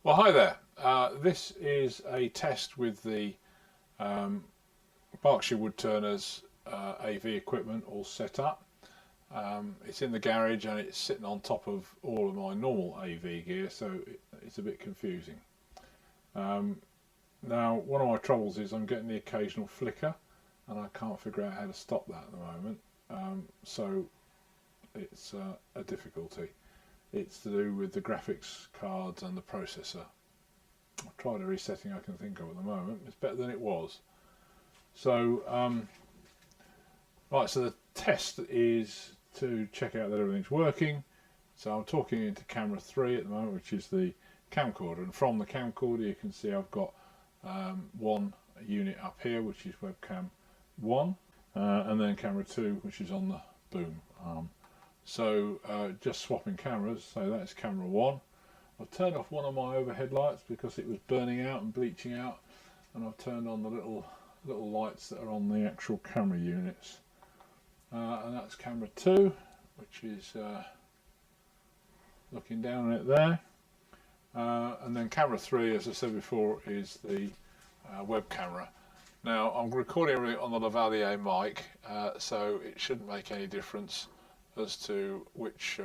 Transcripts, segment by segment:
Well, hi there. This is a test with the Berkshire Woodturners AV equipment all set up. It's in the garage and it's sitting on top of all of my normal AV gear, so it's a bit confusing. Now, one of my troubles is I'm getting the occasional flicker and I can't figure out how to stop that at the moment. So it's a difficulty. It's to do with the graphics cards and the processor. I've tried every setting I can think of at the moment. It's better than it was. So, right, so the test is to check out that everything's working. So I'm talking into camera 3 at the moment, which is the camcorder. And from the camcorder you can see I've got one unit up here, which is webcam 1, and then camera 2, which is on the boom arm. So just swapping cameras, so that's camera 1. I've turned off one of my overhead lights because it was burning out and bleaching out, and I've turned on the little lights that are on the actual camera units. And that's camera 2, which is looking down at it there. And then camera 3, as I said before, is the web camera. Now I'm recording everything on the Lavalier mic, so it shouldn't make any difference as to which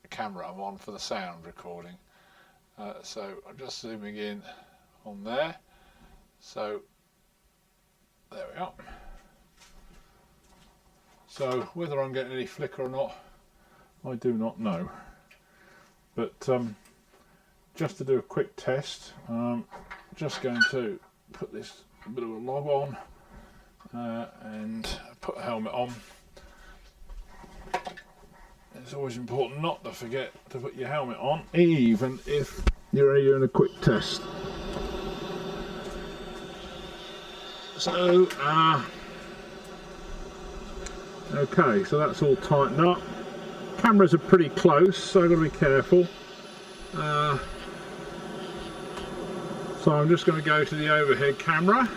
camera I'm on for the sound recording. So I'm just zooming in on there. So there we are. So whether I'm getting any flicker or not, I do not know. But just to do a quick test, I'm just going to put this bit of a log on and put a helmet on. It's always important not to forget to put your helmet on, even if you're doing a quick test. So, okay, so that's all tightened up. Cameras are pretty close, so I've got to be careful. So I'm just going to go to the overhead camera.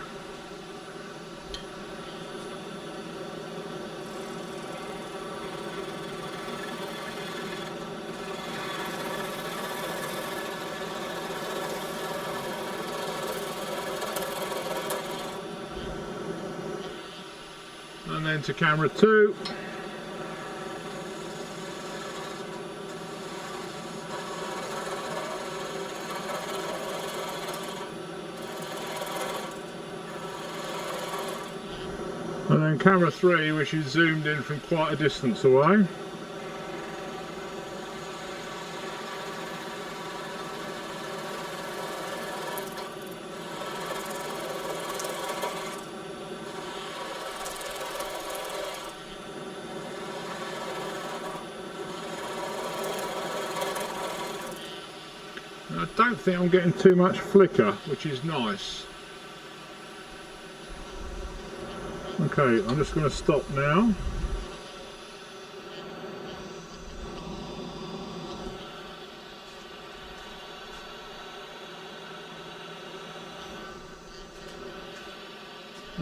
And then to camera 2. And then camera 3, which is zoomed in from quite a distance away. I don't think I'm getting too much flicker, which is nice. Okay, I'm just going to stop now.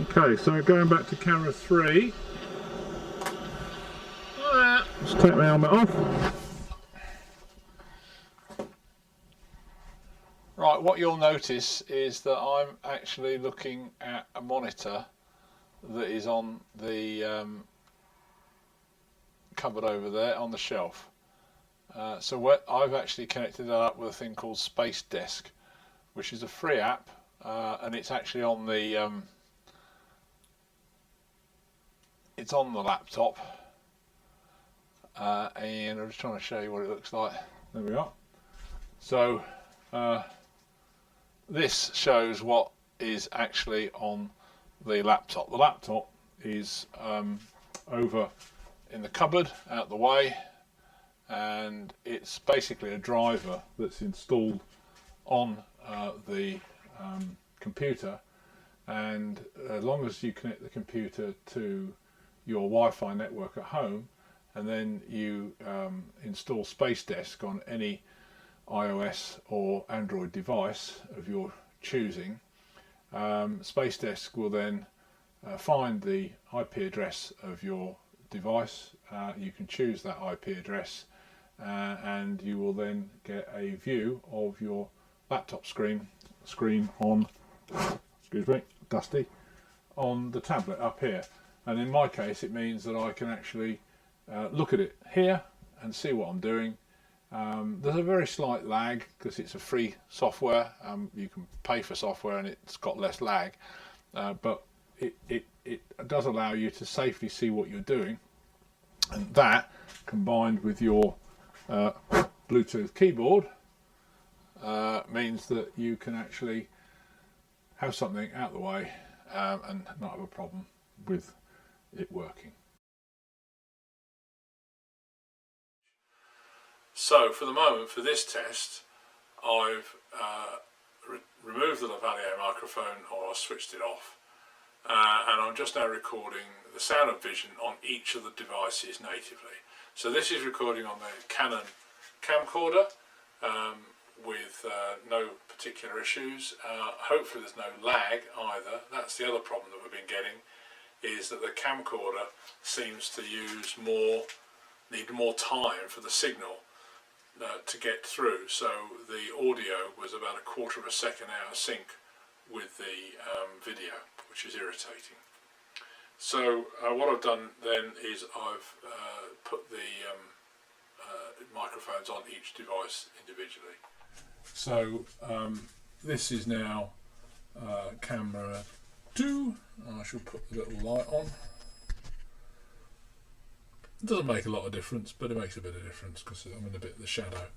Okay, so going back to camera 3. Let's take my helmet off. Right, what you'll notice is that I'm actually looking at a monitor that is on the cupboard over there on the shelf. So what I've actually connected that up with a thing called Space Desk, which is a free app, and it's actually on the laptop. And I'm just trying to show you what it looks like. There we are. So this shows what is actually on the laptop. The laptop is over in the cupboard out the way, and it's basically a driver that's installed on the computer, and as long as you connect the computer to your Wi-Fi network at home and then you install Space Desk on any iOS or Android device of your choosing, Space Desk will then find the IP address of your device. You can choose that IP address and you will then get a view of your laptop screen on, excuse me, dusty, on the tablet up here. And in my case it means that I can actually look at it here and see what I'm doing. There's a very slight lag because it's a free software. You can pay for software and it's got less lag, but it does allow you to safely see what you're doing, and that combined with your Bluetooth keyboard means that you can actually have something out of the way and not have a problem with it working. So for the moment, for this test, I've removed the Lavalier microphone, or I switched it off, and I'm just now recording the sound and vision on each of the devices natively. So this is recording on the Canon camcorder with no particular issues. Hopefully there's no lag either. That's the other problem that we've been getting, is that the camcorder seems to need more time for the signal to get through. So the audio was about a quarter of a second out of sync with the video, which is irritating. So what I've done then is I've put the microphones on each device individually. So this is now camera 2. I shall put the little light on. It doesn't make a lot of difference, but it makes a bit of difference because I'm in a bit of the shadow.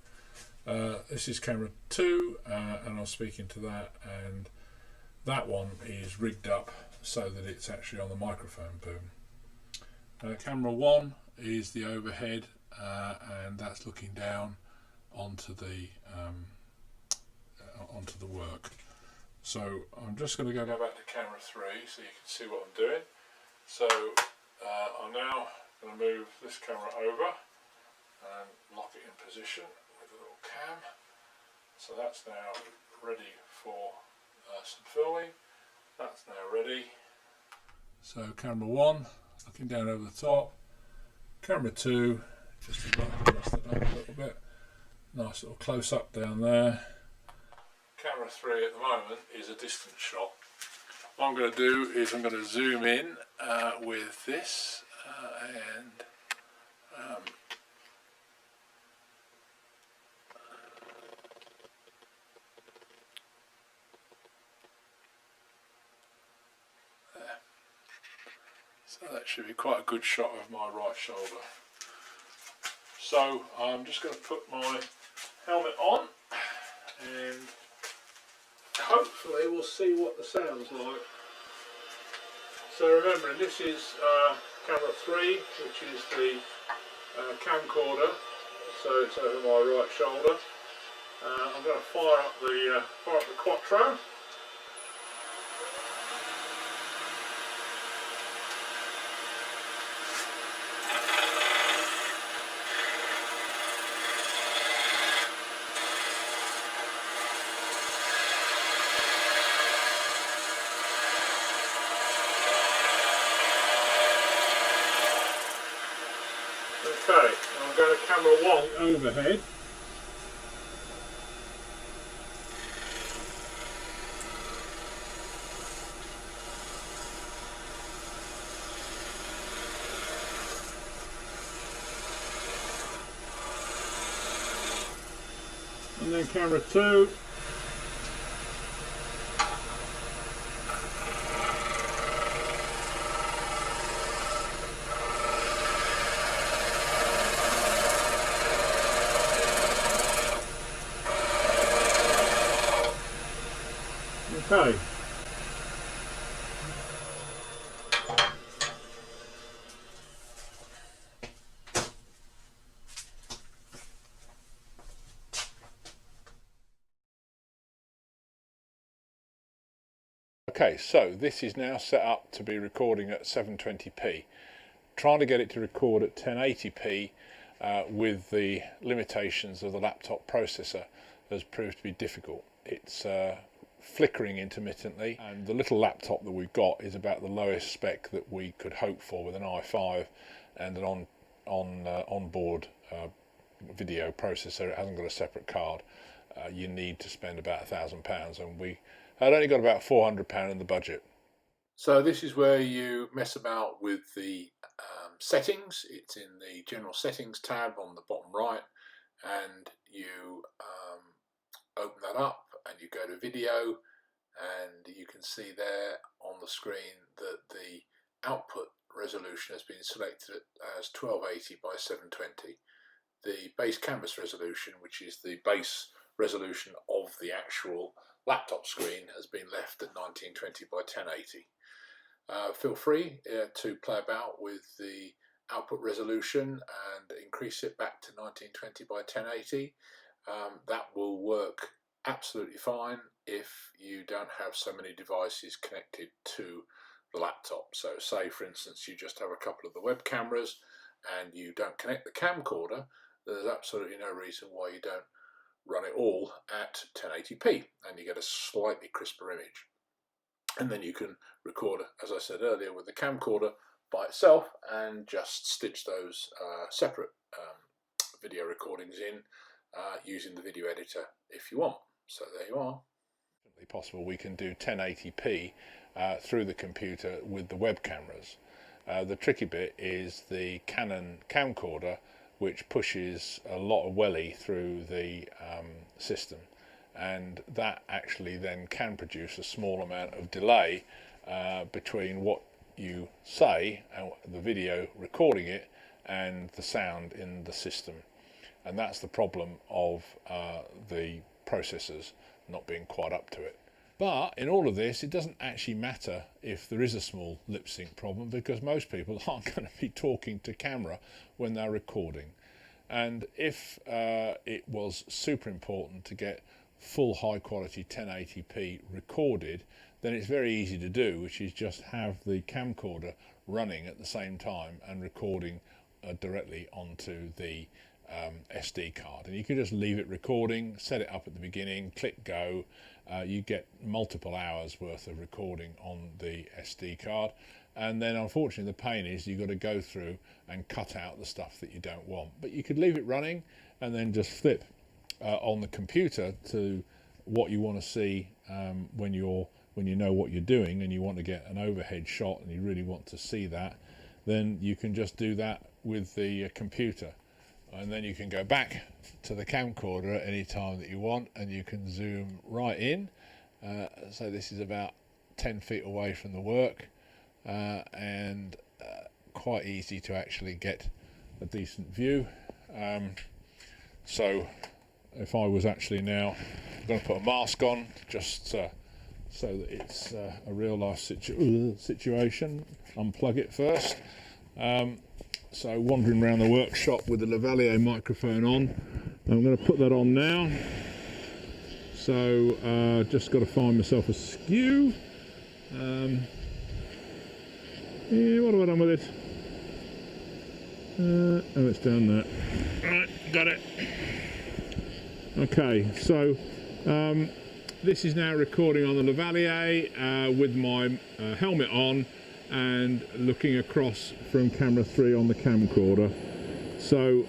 This is camera 2, and I'll speak into that, and that one is rigged up so that it's actually on the microphone boom. Camera 1 is the overhead, and that's looking down onto the work. So I'm just going to go back to camera 3 so you can see what I'm doing. So I'm now going to move this camera over and lock it in position with a little cam. So that's now ready for some filming. That's now ready. So camera 1 looking down over the top. Camera 2, just to adjust that up a little bit. Nice little close up down there. Camera 3 at the moment is a distance shot. What I'm going to do is I'm going to zoom in with this and there. So that should be quite a good shot of my right shoulder. So I'm just going to put my helmet on and hopefully we'll see what the sound's like. So remembering this is camera 3, which is the camcorder, so it's over my right shoulder. I'm going to fire up the Quattro. Okay, I'm going to camera 1 overhead. And then camera 2. Okay. Okay, so this is now set up to be recording at 720p. Trying to get it to record at 1080p with the limitations of the laptop processor has proved to be difficult. It's flickering intermittently, and the little laptop that we've got is about the lowest spec that we could hope for with an i5 and an onboard video processor, it hasn't got a separate card, you need to spend about £1,000, and we had only got about £400 in the budget. So this is where you mess about with the settings. It's in the general settings tab on the bottom right, and you open that up and you go to video, and you can see there on the screen that the output resolution has been selected as 1280 by 720. The base canvas resolution, which is the base resolution of the actual laptop screen, has been left at 1920 by 1080. Feel free to play about with the output resolution and increase it back to 1920 by 1080. That will work absolutely fine if you don't have so many devices connected to the laptop. So say for instance you just have a couple of the web cameras and you don't connect the camcorder, there's absolutely no reason why you don't run it all at 1080p and you get a slightly crisper image. And then you can record, as I said earlier, with the camcorder by itself and just stitch those separate video recordings in using the video editor if you want. So there you are. Possible we can do 1080p through the computer with the web cameras. The tricky bit is the Canon camcorder, which pushes a lot of welly through the system, and that actually then can produce a small amount of delay between what you say and the video recording it and the sound in the system, and that's the problem of the processors not being quite up to it. But in all of this, it doesn't actually matter if there is a small lip sync problem, because most people aren't going to be talking to camera when they're recording. And if it was super important to get full high quality 1080p recorded, then it's very easy to do, which is just have the camcorder running at the same time and recording directly onto the SD card, and you can just leave it recording, set it up at the beginning, click go, you get multiple hours worth of recording on the SD card. And then unfortunately the pain is you've got to go through and cut out the stuff that you don't want, but you could leave it running and then just flip on the computer to what you want to see when you know what you're doing and you want to get an overhead shot and you really want to see that, then you can just do that with the computer. And then you can go back to the camcorder at any time that you want, and you can zoom right in. So this is about 10 feet away from the work, and quite easy to actually get a decent view. So if I was actually now going to put a mask on, just so that it's a real life situation, unplug it first. So wandering around the workshop with the Lavalier microphone on. I'm going to put that on now. So just got to find myself a skew. Yeah, what have I done with it? Oh, it's down there. Right, got it. Okay, so this is now recording on the Lavalier with my helmet on and looking across from camera 3 on the camcorder. So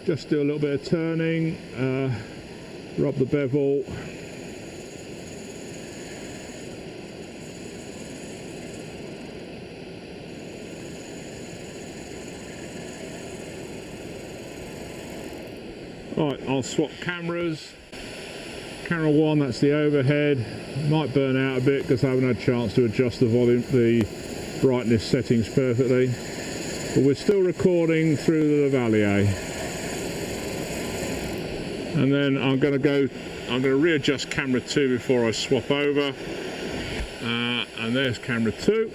just do a little bit of turning, rub the bevel, right, I'll swap cameras. Camera 1, that's the overhead. Might burn out a bit because I haven't had a chance to adjust the volume, the brightness settings perfectly. But we're still recording through the Lavalier. And then I'm going to readjust camera 2 before I swap over. And there's camera 2.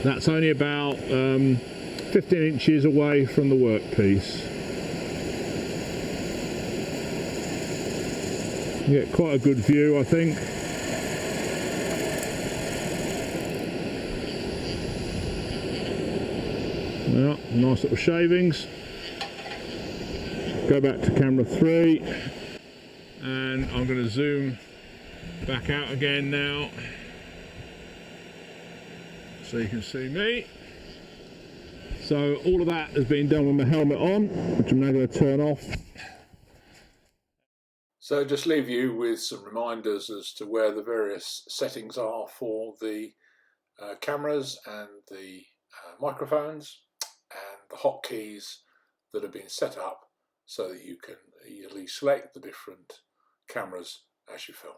That's only about 15 inches away from the workpiece. You get quite a good view, I think. Well, nice little shavings. Go back to camera 3, and I'm going to zoom back out again now, so you can see me. So all of that has been done with my helmet on, which I'm now going to turn off. So just leave you with some reminders as to where the various settings are for the cameras and the microphones, and the hotkeys that have been set up so that you can easily select the different cameras as you film.